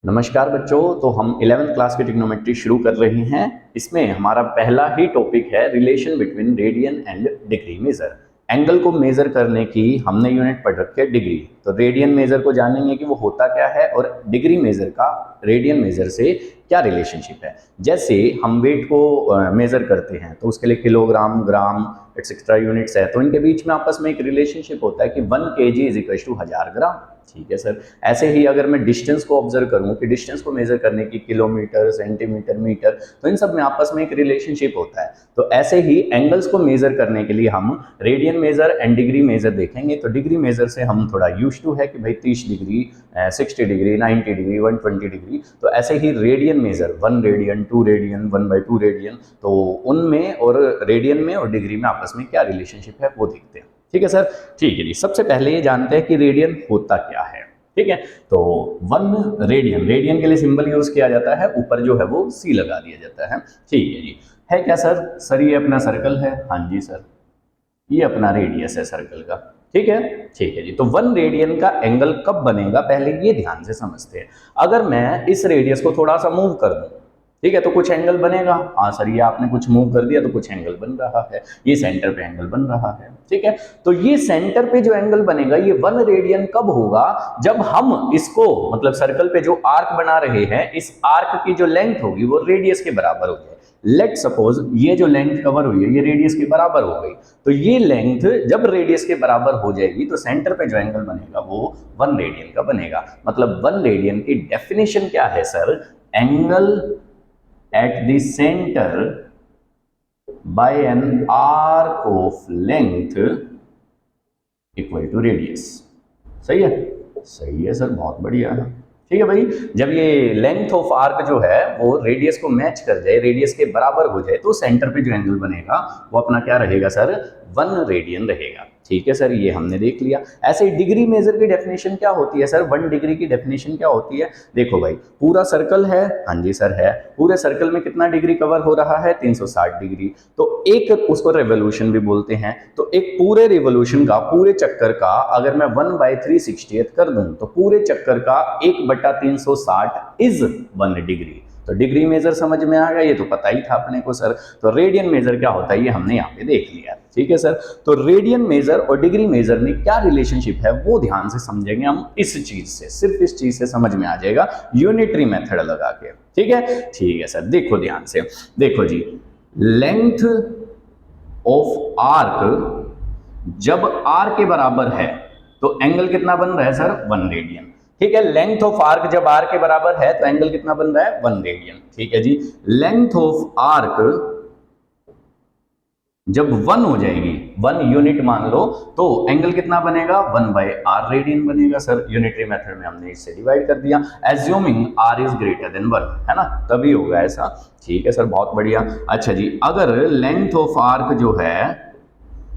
नमस्कार बच्चों। तो हम 11th क्लास की ट्रिग्नोमेट्री शुरू कर रहे हैं। इसमें हमारा पहला ही टॉपिक है relation between radian and degree measure. Angle को मेजर करने की हमने यूनिट पढ़ रखी है डिग्री। तो रेडियन मेजर को जानेंगे कि वो होता क्या है और डिग्री मेजर का रेडियन मेजर से क्या रिलेशनशिप है। जैसे हम वेट को मेजर करते हैं तो उसके लिए किलोग्राम, ग्राम एक्सेट्रा यूनिट्स है, तो इनके बीच में आपस में एक रिलेशनशिप होता है कि 1 kg इज इक्वल टू 1000 ग्राम। ठीक है सर। ऐसे ही अगर मैं डिस्टेंस को ऑब्जर्व करूं कि डिस्टेंस को मेजर करने की किलोमीटर, सेंटीमीटर, मीटर, तो इन सब में आपस में एक रिलेशनशिप होता है। तो ऐसे ही एंगल्स को मेजर करने के लिए हम radian measure and degree measure देखेंगे। तो डिग्री मेजर से हम थोड़ा यूज टू है कि भाई 30 डिग्री, 60 डिग्री, 90 डिग्री, 120 डिग्री। तो ऐसे ही radian measure 1 radian, 2 radian, 1/2 radian, तो उनमें और रेडियन में और डिग्री में आपस में क्या रिलेशनशिप है वो देखते हैं। ठीक है सर। ठीक है जी। सबसे पहले ये जानते हैं कि रेडियन होता क्या है। ठीक है। तो 1 रेडियन, रेडियन के लिए सिंबल यूज किया जाता है, ऊपर जो है वो सी लगा दिया जाता है। ठीक है जी। है क्या सर? सर ये अपना सर्कल है। हाँ जी सर, ये अपना रेडियस है सर्कल का। ठीक है। ठीक है जी। तो 1 रेडियन का एंगल कब बनेगा पहले ये ध्यान से समझते हैं। अगर मैं इस रेडियस को थोड़ा सा मूव कर दूं, ठीक है, तो कुछ एंगल बनेगा। हाँ सर, ये आपने कुछ मूव कर दिया तो कुछ एंगल बन रहा है। ये सेंटर पे एंगल बन रहा है। ठीक है। तो ये सेंटर पे जो एंगल बनेगा ये 1 रेडियन कब होगा? जब हम इसको मतलब सर्कल पे जो आर्क बना रहे हैं, इस आर्क की जो लेंथ होगी वो रेडियस के बराबर हो जाए। लेट सपोज ये जो लेंथ कवर हुई है ये रेडियस के बराबर हो गई। तो ये लेंथ जब रेडियस के बराबर हो जाएगी तो सेंटर पे जो एंगल बनेगा वो 1 रेडियन का बनेगा। मतलब 1 रेडियन की डेफिनेशन क्या है sir? Angle at the center by an arc of length equal to radius। सही है? सही है सर, बहुत बढ़िया है। ठीक है भाई। जब ये लेंथ ऑफ आर्क जो है वो रेडियस को मैच कर जाए, रेडियस के बराबर हो जाए, तो सेंटर पे जो एंगल बनेगा वो अपना क्या रहेगा सर? 1 रेडियन रहेगा। ठीक है सर, ये हमने देख लिया। ऐसे ही डिग्री मेजर की डेफिनेशन क्या होती है सर? 1 डिग्री की डेफिनेशन क्या होती है? देखो भाई, पूरा सर्कल है। हाँ जी सर है। पूरे सर्कल में कितना डिग्री कवर हो रहा है? 360 डिग्री। तो एक उसको रेवोल्यूशन भी बोलते हैं। तो एक पूरे रिवोल्यूशन का, पूरे चक्कर का अगर मैं 1/360 कर दूं तो पूरे चक्कर का 1/360 इज 1 डिग्री। तो डिग्री मेजर समझ में आ गया, ये तो पता ही था अपने को सर। तो रेडियन मेजर क्या होता है ये हमने यहाँ पे देख लिया। ठीक है सर। तो रेडियन मेजर और डिग्री मेजर में क्या रिलेशनशिप है वो ध्यान से समझेंगे हम। इस चीज से, सिर्फ इस चीज से समझ में आ जाएगा, यूनिटरी मेथड लगा के। ठीक है। ठीक है सर, देखो ध्यान से। देखो जी, लेंथ ऑफ आर्क जब आर के बराबर है तो एंगल कितना बन रहा है सर? 1 रेडियन। ठीक है। लेंथ ऑफ आर्क जब आर के बराबर है तो एंगल कितना बन रहा है? 1 रेडियन। ठीक है जी। लेंथ ऑफ आर्क जब 1 हो जाएगी, 1 यूनिट मान लो, तो एंगल कितना बनेगा? 1/r रेडियन बनेगा सर। यूनिटरी मेथड में हमने इससे डिवाइड कर दिया। Assuming r is greater than 1, है ना, तभी होगा ऐसा। ठीक है सर, बहुत बढ़िया। अच्छा जी, अगर लेंथ ऑफ आर्क जो है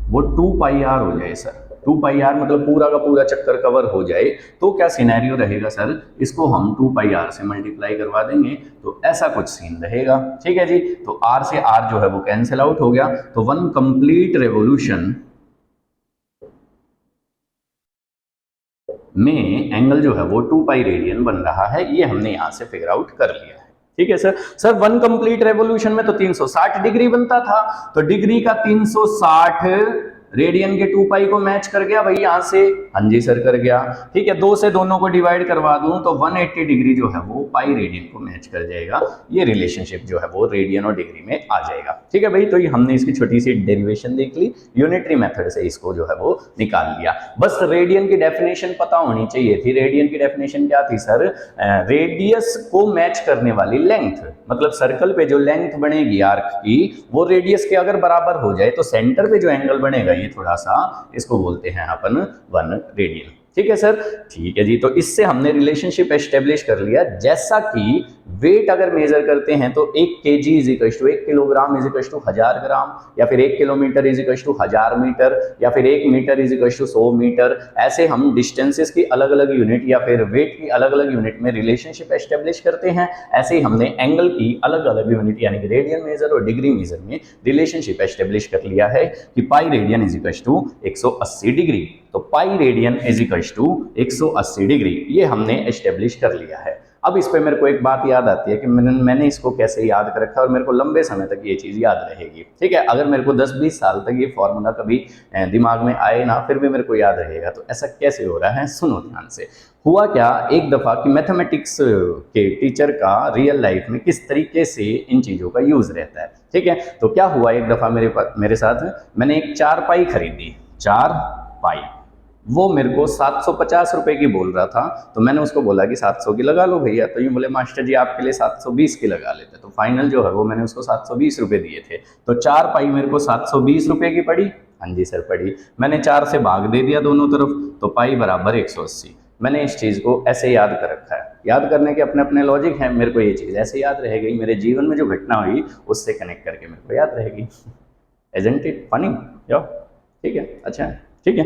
वो 2πr हो जाए सर, 2πr मतलब पूरा का पूरा चक्कर कवर हो जाए, तो क्या सिनेरियो रहेगा सर? इसको हम 2πr से मल्टीप्लाई करवा देंगे तो ऐसा कुछ सीन रहेगा। ठीक है जी। तो r से r जो है वो कैंसिल आउट हो गया। तो 1 कंप्लीट रेवोल्यूशन में एंगल जो है वो 2π रेडियन बन रहा है। ये हमने यहां से फिगर आउट कर लिया है। ठीक है सर। सर 1 कंप्लीट रेवोल्यूशन में तो 360 डिग्री बनता था, तो डिग्री का 360 रेडियन के 2π को मैच कर गया भाई यहां से। हाँ जी सर, कर गया। ठीक है। 2 से दोनों को डिवाइड करवा दूं तो 180 डिग्री जो है वो पाई रेडियन को मैच कर जाएगा। ये रिलेशनशिप जो है वो रेडियन और डिग्री में आ जाएगा। ठीक है भाई। तो ये हमने इसकी छोटी सी डेरिवेशन देख ली, यूनिटरी मेथड से इसको जो है वो निकाल लिया। बस रेडियन की डेफिनेशन पता होनी चाहिए थी। रेडियन की डेफिनेशन क्या थी सर? रेडियस को मैच करने वाली लेंथ, मतलब सर्कल पे जो लेंथ बनेगी आर्क की वो रेडियस के अगर बराबर हो जाए तो सेंटर पे जो एंगल बनेगा ये थोड़ा सा, इसको बोलते हैं अपन 1 रेडियन। ठीक है सर। ठीक है जी। तो इससे हमने रिलेशनशिप एस्टेब्लिश कर लिया। जैसा कि वेट अगर मेजर करते हैं तो 1 kg is equal to 1 kilogram is equal to 1000 gram, या फिर 1 kilometre is equal to 1000 metre, या फिर 1 metre is equal to 100 metre. ऐसे हम डिस्टेंसेस की अलग अलग यूनिट या फिर वेट की अलग अलग यूनिट में रिलेशनशिप एस्टेब्लिश करते हैं। ऐसे ही हमने एंगल की अलग अलग यूनिट यानी कि रेडियन मेजर और डिग्री मेजर में रिलेशनशिप एस्टेब्लिश कर लिया है कि pi radian is equal to 180 degree. तो pi radian is equal to 180 degree, ये हमने एस्टेब्लिश कर लिया है। अब इस पे मेरे को एक बात याद आती है कि मैंने इसको कैसे याद कर रखा है और मेरे को लंबे समय तक ये चीज़ याद रहेगी। ठीक है, अगर मेरे को 10-20 साल तक ये फॉर्मूला कभी दिमाग में आए ना, फिर भी मेरे को याद रहेगा। तो ऐसा कैसे हो रहा है, सुनो ध्यान से। हुआ क्या, एक दफ़ा कि मैथमेटिक्स के टीचर का रियल लाइफ में किस तरीके से इन चीज़ों का यूज़ रहता है। ठीक है, तो क्या हुआ, एक दफ़ा मेरे साथ मैंने एक चारपाई खरीदी, चारपाई। वो मेरे को 750 रुपए की बोल रहा था, तो मैंने उसको बोला कि 700 की लगा लो भैया। तो यूँ बोले मास्टर जी आपके लिए 720 की लगा लेते। तो फाइनल जो है वो मैंने उसको 720 रुपए दिए थे। तो चारपाई मेरे को 720 रुपए की पड़ी। हाँ जी सर पड़ी। मैंने 4 से भाग दे दिया दोनों तरफ, तो पाई बराबर 180। मैंने इस चीज़ को ऐसे याद कर रखा है। याद करने के अपने अपने लॉजिक हैं, मेरे को ये चीज़ ऐसे याद रह गई, मेरे जीवन में जो घटना हुई उससे कनेक्ट करके मेरे को याद रहेगी। Isn't it funny? यो ठीक है, अच्छा ठीक है।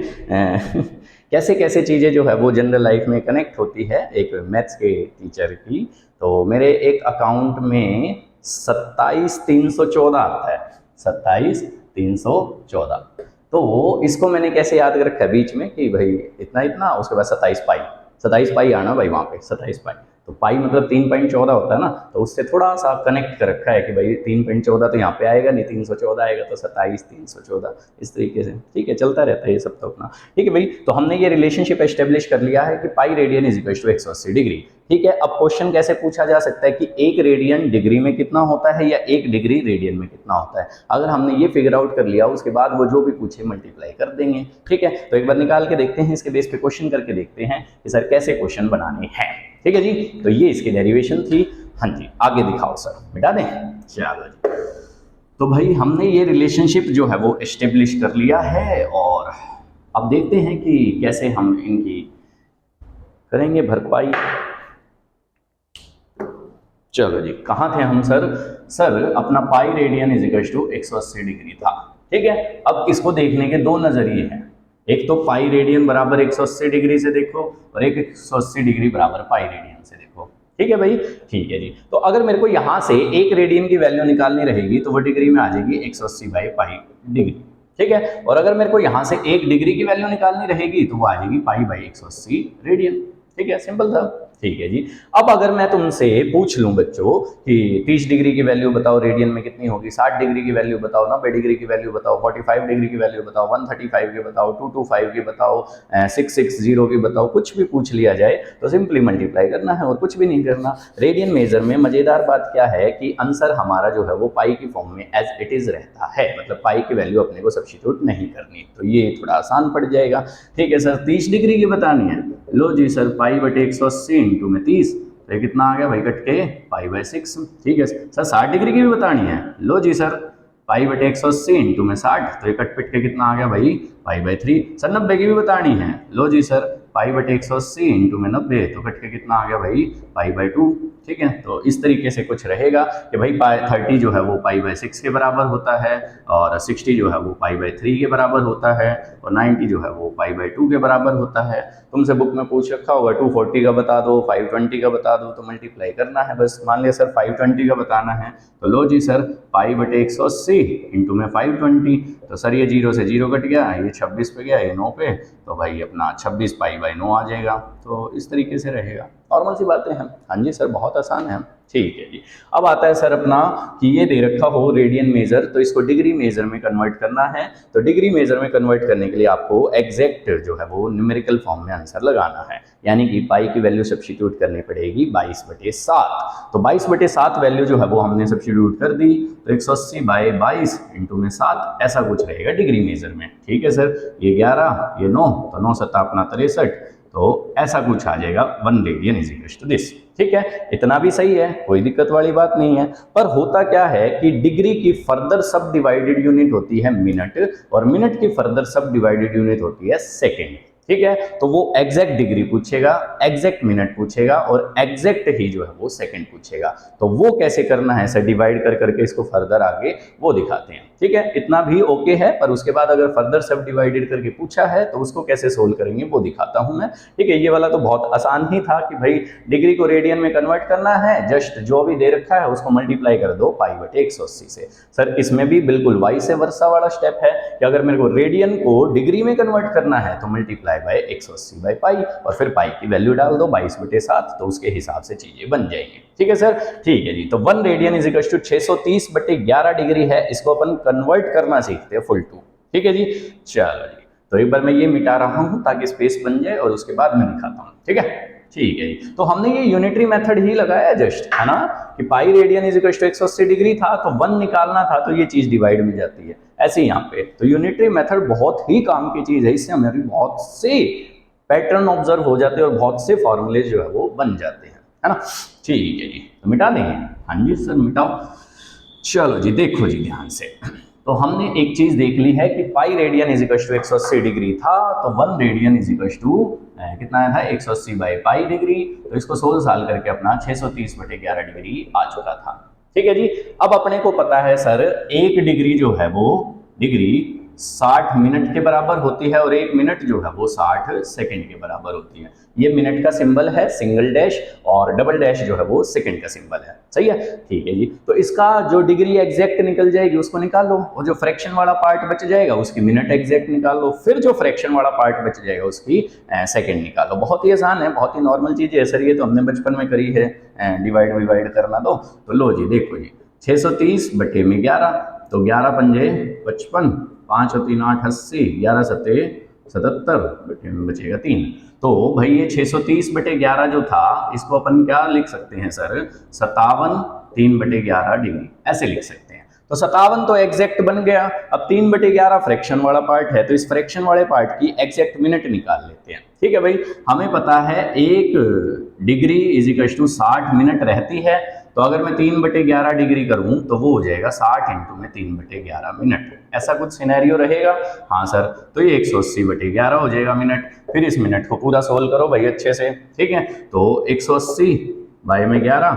कैसे कैसे चीज़ें जो है वो जनरल लाइफ में कनेक्ट होती है एक मैथ्स के टीचर की। तो मेरे एक अकाउंट में 27,314 आता है, 27,314। तो इसको मैंने कैसे याद कर रखा है बीच में कि भाई इतना इतना, उसके बाद 27 पाई आना भाई वहाँ पे 27 पाई। तो पाई मतलब 3.14 होता है ना, तो उससे थोड़ा सा कनेक्ट कर रखा है कि भाई 3.14 तो यहाँ पे आएगा नहीं, 314 आएगा, तो 27,314 इस तरीके से। ठीक है, चलता रहता है ये सब तो अपना। ठीक है भाई, तो हमने ये रिलेशनशिप एस्टेब्लिश कर लिया है कि pi radian is equal to 180 degree. ठीक है, अब क्वेश्चन कैसे पूछा जा सकता है कि 1 रेडियन डिग्री में कितना होता है या 1 डिग्री रेडियन में कितना होता है। अगर हमने ये फिगर आउट कर लिया, उसके बाद वो जो भी पूछे मल्टीप्लाई कर देंगे। ठीक है, तो एक बार निकाल के देखते हैं, इसके बेस पे क्वेश्चन करके देखते हैं कि सर कैसे क्वेश्चन बनाने हैं। ठीक है जी, तो ये इसकी डेरिवेशन थी। हाँ जी, आगे दिखाओ सर, मिटा दें, चलो जी। तो भाई हमने ये रिलेशनशिप जो है वो एस्टेब्लिश कर लिया है, और अब देखते हैं कि कैसे हम इनकी करेंगे भरपाई। चलो जी, कहाँ थे हम सर? सर अपना pi radian is equal to 180 degree था। ठीक है, अब इसको देखने के दो नजरिए हैं। एक तो पाई रेडियन बराबर 180 डिग्री से देखो, और एक 180 डिग्री बराबर पाई रेडियन से देखो। ठीक है भाई, ठीक है जी। तो अगर मेरे को यहाँ से 1 रेडियन की वैल्यू निकालनी रहेगी तो वो डिग्री में आ जाएगी 180 बाई पाई डिग्री। ठीक है, और अगर मेरे को यहाँ से 1 डिग्री की वैल्यू निकालनी रहेगी तो वो आ जाएगी पाई बाई 180 रेडियन। ठीक है, सिंपल था। ठीक है जी। अब अगर मैं तुमसे पूछ लूं बच्चों कि 30 डिग्री की वैल्यू बताओ रेडियन में कितनी होगी, 60 डिग्री की वैल्यू बताओ, 90 डिग्री की वैल्यू बताओ, 45 डिग्री की वैल्यू बताओ, 135 की बताओ, 225 की बताओ, 660 की बताओ, कुछ भी पूछ लिया जाए तो सिंपली मल्टीप्लाई करना है और कुछ भी नहीं करना। रेडियन मेजर में मजेदार बात क्या है कि आंसर हमारा जो है वो पाई की फॉर्म में एज इट इज रहता है, मतलब पाई की वैल्यू अपने को सब्स्टिट्यूट नहीं करनी, तो ये थोड़ा आसान पड़ जाएगा। ठीक है सर, 30 डिग्री की बतानी है, लो जी सर, पाई बटे 180 इंटू में 30, तो ये कितना आ गया भाई कट के पाई बाई 6। ठीक है सर, 60 डिग्री की भी बतानी है, लो जी सर, पाई बटे 180 इंटू में 60, तो ये कट पिट के कितना आ गया भाई पाई बाई 3। सर 90 की भी बतानी है, लो जी सर, पाई बटे 180 इंटू में 90, तो कट के कितना आ गया भाई पाई बाई 2। ठीक है, तो इस तरीके से कुछ रहेगा कि भाई 30 जो है वो पाई बाई 6 के बराबर होता है, और 60 जो है वो पाई बाई 3 के बराबर होता है, और 90 जो है वो पाई बाई 2 के बराबर होता है। तुमसे बुक में पूछ रखा होगा 240 का बता दो, 520 का बता दो, तो मल्टीप्लाई करना है बस। मान लिया सर 520 का बताना है, तो लो जी सर, पाई बटे 180 इंटू में 520, तो सर ये 0 से 0 कट गया, ये 26 पे गया, ये 9 पे, तो भाई अपना 26 पाई बाई 9 आ जाएगा। तो इस तरीके से रहेगा, नॉर्मल सी बातें हैं। हाँ जी सर, बहुत आसान है। ठीक है जी। अब आता है सर अपना कि ये दे रखा हो रेडियन मेजर, तो इसको डिग्री मेजर में कन्वर्ट करना है। तो डिग्री मेजर में कन्वर्ट करने के लिए आपको एग्जैक्ट जो है वो न्यूमेरिकल फॉर्म में आंसर लगाना है, यानी कि पाई की वैल्यू सब्स्टिट्यूट करनी पड़ेगी 22/7। तो 22/7 वैल्यू जो है वो हमने सब्स्टिट्यूट कर दी, तो 180 बाई 22 इंटू में 7, ऐसा कुछ रहेगा डिग्री मेजर में। ठीक है सर, ये 11, ये 9, तो 9 7 अपना 63, तो ऐसा कुछ आ जाएगा 1 radian is equal to this. ठीक है, इतना भी सही है, कोई दिक्कत वाली बात नहीं है। पर होता क्या है कि डिग्री की फर्दर सब डिवाइडेड यूनिट होती है मिनट, और मिनट की फर्दर सब डिवाइडेड यूनिट होती है सेकेंड। ठीक है, तो वो एग्जैक्ट डिग्री पूछेगा, एग्जैक्ट मिनट पूछेगा, और एग्जैक्ट ही जो है वो सेकंड पूछेगा। तो वो कैसे करना है सर, डिवाइड कर करके इसको फर्दर आगे वो दिखाते हैं। ठीक है, इतना भी ओके है, पर उसके बाद अगर फर्दर सब डिवाइडेड करके पूछा है तो उसको कैसे सोल्व करेंगे वो दिखाता हूं मैं। ठीक है, ये वाला तो बहुत आसान ही था कि भाई डिग्री को रेडियन में कन्वर्ट करना है, जस्ट जो भी दे रखा है उसको मल्टीप्लाई कर दो पाई बटे 180 से। सर इसमें भी बिल्कुल वाई से वर्सा वाला स्टेप है कि अगर मेरे को रेडियन को डिग्री में कन्वर्ट करना है तो मल्टीप्लाई बाय 180/पाई और फिर पाई की वैल्यू डाल दो 22/7, तो उसके हिसाब से चीजें बन जाएंगी। ठीक है सर, ठीक है जी। तो 1 radian is equal to 630/11 degree है, इसको अपन कन्वर्ट करना सीखते हैं फुल टू। ठीक है जी, चलो जी। तो एक बार मैं ये मिटा रहा हूं ताकि स्पेस बन जाए और उसके बाद मैं दिखाता हूं। ठीक है, ठीक है जी। तो हमने ये यूनिटरी मेथड ही लगाया जस्ट, है ना, कि pi radian is equal to 180 degree था तो 1 निकालना था, तो ये चीज डिवाइड में जाती है। ऐसे यहाँ पे तो यूनिटरी मेथड बहुत ही काम की चीज है, इससे हमारी बहुत से पैटर्न ऑब्जर्व हो जाते हैं और बहुत से फॉर्मूले जो है वो बन जाते हैं, है ना। ठीक है जी, तो मिटा देंगे। हाँ जी सर, मिटाओ। चलो जी, देखो जी ध्यान से। तो हमने एक चीज देख ली है कि pi radian is equal to 180 degree था, तो 1 रेडियन इज इक्वल टू कितना आया था 180/पाई डिग्री। तो इसको 16 साल करके अपना 630/11 डिग्री आ चुका था। ठीक है जी। अब अपने को पता है सर 1 डिग्री जो है वो डिग्री 60 मिनट के बराबर होती है और 1 मिनट जो है वो 60 सेकंड के बराबर होती है। ये मिनट का सिंबल है सिंगल डैश और डबल डैश जो है वो सेकंड का सिंबल है। सही है, ठीक है जी। तो इसका जो डिग्री एग्जैक्ट निकल जाएगी उसको निकाल लो, और जो फ्रैक्शन वाला पार्ट बच जाएगा उसकी मिनट एग्जैक्ट निकाल लो, फिर जो फ्रैक्शन वाला पार्ट बच जाएगा उसकी सेकंड निकाल लो। बहुत ही आसान है, बहुत ही नॉर्मल चीज है सर, ये तो हमने बचपन में करी है। डिवाइड विवाइड करना तो लो जी, देखो जी 630/11, तो 11 पंजे 55, 5 और 3 8 80, 11 सत्ते 77, बटे में बचेगा 3। तो भाई ये 630/11 जो था इसको अपन क्या लिख सकते हैं सर, 57 3/11 डिग्री ऐसे लिख सकते हैं। तो 57 तो एग्जैक्ट बन गया। अब 3/11 फ्रैक्शन वाला पार्ट है, तो इस फ्रैक्शन वाले पार्ट की एग्जैक्ट मिनट निकाल लेते हैं। ठीक है भाई, हमें पता है 1 degree is equal to 60 minute रहती है, तो अगर मैं 3/11 डिग्री करूं तो वो हो जाएगा 60 इंटू में 3/11 मिनट। ऐसा कुछ सिनेरियो रहेगा। हाँ सर, तो ये 180/11 हो जाएगा मिनट। फिर इस मिनट को पूरा सोल्व करो भाई अच्छे से। ठीक है, तो 180 बाय में 11,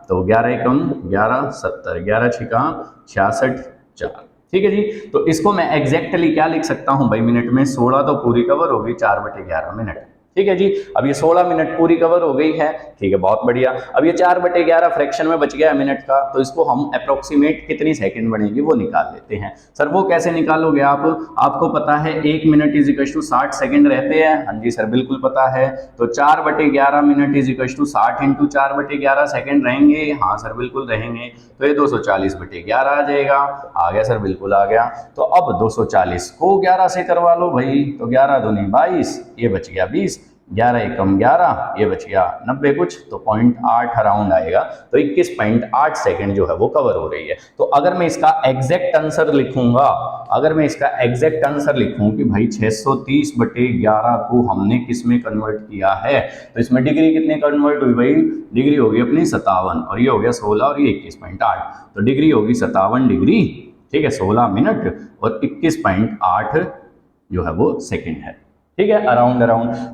तो 11 एकम 11 70, 11 छिका 66 4। ठीक है जी। तो इसको मैं एग्जैक्टली क्या लिख सकता हूं भाई मिनट में, 16 तो पूरी कवर होगी 4/11 मिनट। ठीक है जी। अब ये 16 मिनट पूरी कवर हो गई है। ठीक है, बहुत बढ़िया। अब ये 4/11 फ्रैक्शन में बच गया मिनट का, तो इसको हम अप्रोक्सीमेट कितनी सेकंड बनेगी वो निकाल लेते हैं। सर वो कैसे निकालोगे आप, आपको पता है 1 minute is equal to 60 second रहते हैं। हाँ जी सर, बिल्कुल पता है। तो 4/11 minute is equal to 60 into 4/11 second रहेंगे। हाँ सर, बिल्कुल रहेंगे। तो ये 240/11 आ जाएगा। आ गया सर, बिल्कुल आ गया। तो अब 240 को 11 से करवा लो भाई, तो 11 दूनी 22, ये बच गया 20, 11 एकम 11, ये बच गया 90 कुछ, तो 0.8 अराउंड आएगा। तो 21.8 सेकंड जो है वो कवर हो रही है। तो अगर मैं इसका एग्जैक्ट आंसर लिखूंगा, अगर मैं इसका एग्जैक्ट आंसर लिखूं कि भाई 630/11 को हमने किस में कन्वर्ट किया है, तो इसमें डिग्री कितने कन्वर्ट हुई भाई, डिग्री होगी अपनी 57 और ये हो गया 16 और ये 21.8, तो डिग्री होगी 57 डिग्री। ठीक है, 16 मिनट और 21.8 जो है वो सेकंड है। ठीक है, अराउंड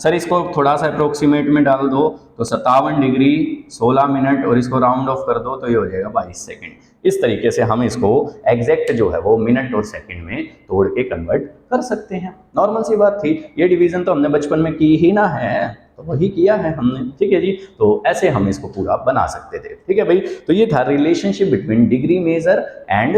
सर इसको थोड़ा सा अप्रोक्सीमेट में डाल दो, तो 57 डिग्री 16 मिनट और इसको राउंड ऑफ कर दो तो ये हो जाएगा 22 सेकंड। इस तरीके से हम इसको एग्जैक्ट जो है वो मिनट और सेकंड में तोड़ के कन्वर्ट कर सकते हैं। नॉर्मल सी बात थी, ये डिवीजन तो हमने बचपन में की ही ना है, तो वही किया है हमने। ठीक है जी, तो ऐसे हम इसको पूरा बना सकते थे। ठीक है भाई, तो ये था relationship between degree measure and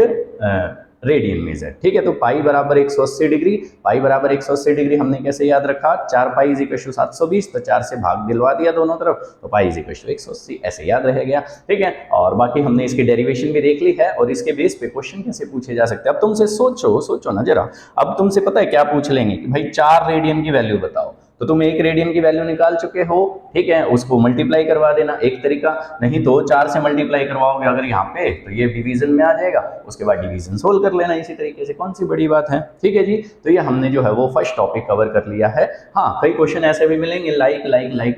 radian measure. ठीक है, तो पाई बराबर 180 डिग्री, पाई बराबर 180 डिग्री हमने कैसे याद रखा, 4 पाई इज इक्वल टू 720, तो 4 से भाग दिलवा दिया दोनों तरफ, तो पाई इज इक्वल टू 180 ऐसे याद रह गया। ठीक है, और बाकी हमने इसकी डेरिवेशन भी देख ली है और इसके बेस पे क्वेश्चन कैसे पूछे जा सकते हैं। अब तुमसे सोचो ना जरा, अब तुमसे पता है क्या पूछ लेंगे कि भाई 4 रेडियन की वैल्यू बताओ, तो तुम 1 रेडियन की वैल्यू निकाल चुके हो। ठीक है, उसको मल्टीप्लाई करवा देना एक तरीका, नहीं तो 4 से मल्टीप्लाई करवाओगे अगर यहाँ पे, तो ये डिवीजन में आ जाएगा, उसके बाद डिवीजन सोल्व कर लेना इसी तरीके से, कौन सी बड़ी बात है। ठीक है जी, तो ये हमने जो है वो फर्स्ट टॉपिक कवर कर लिया है। हाँ, कई क्वेश्चन ऐसे भी मिलेंगे लाइक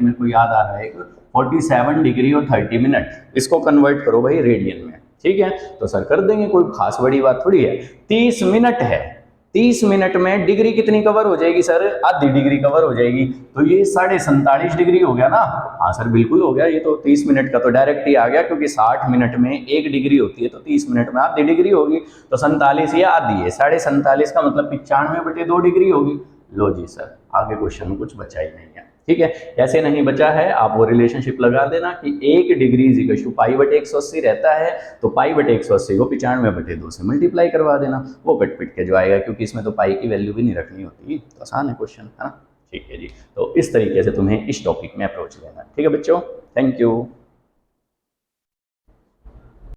मेरे को याद आ रहा है 47 डिग्री और 30 मिनट, इसको कन्वर्ट करो भाई रेडियन में। ठीक है, तो सर कर देंगे, कोई खास बड़ी बात थोड़ी है। 30 मिनट है, 30 मिनट में डिग्री कितनी कवर हो जाएगी सर, आधी डिग्री कवर हो जाएगी, तो ये 47.5 डिग्री हो गया ना। हाँ सर, बिल्कुल हो गया, ये तो 30 मिनट का तो डायरेक्ट ही आ गया, क्योंकि 60 मिनट में 1 डिग्री होती है, तो 30 मिनट में आधी डिग्री होगी, तो 47 ये आधी है, 47.5 का मतलब 95/2 डिग्री होगी। लो जी सर, आगे क्वेश्चन में कुछ बचा ही नहीं है। ठीक है, ऐसे नहीं बचा है, आप वो रिलेशनशिप लगा देना कि 1 डिग्री इज इक्वल टू पाई/180 रहता है, तो पाई/180 को 95/2 से मल्टीप्लाई करवा देना, वो कट पिट के जो आएगा, क्योंकि इसमें तो पाई की वैल्यू भी नहीं रखनी होती, तो आसान है क्वेश्चन, है ना। ठीक है जी। तो इस तरीके से तुम्हें इस टॉपिक में अप्रोच लेना है। ठीक है बच्चों, थैंक यू।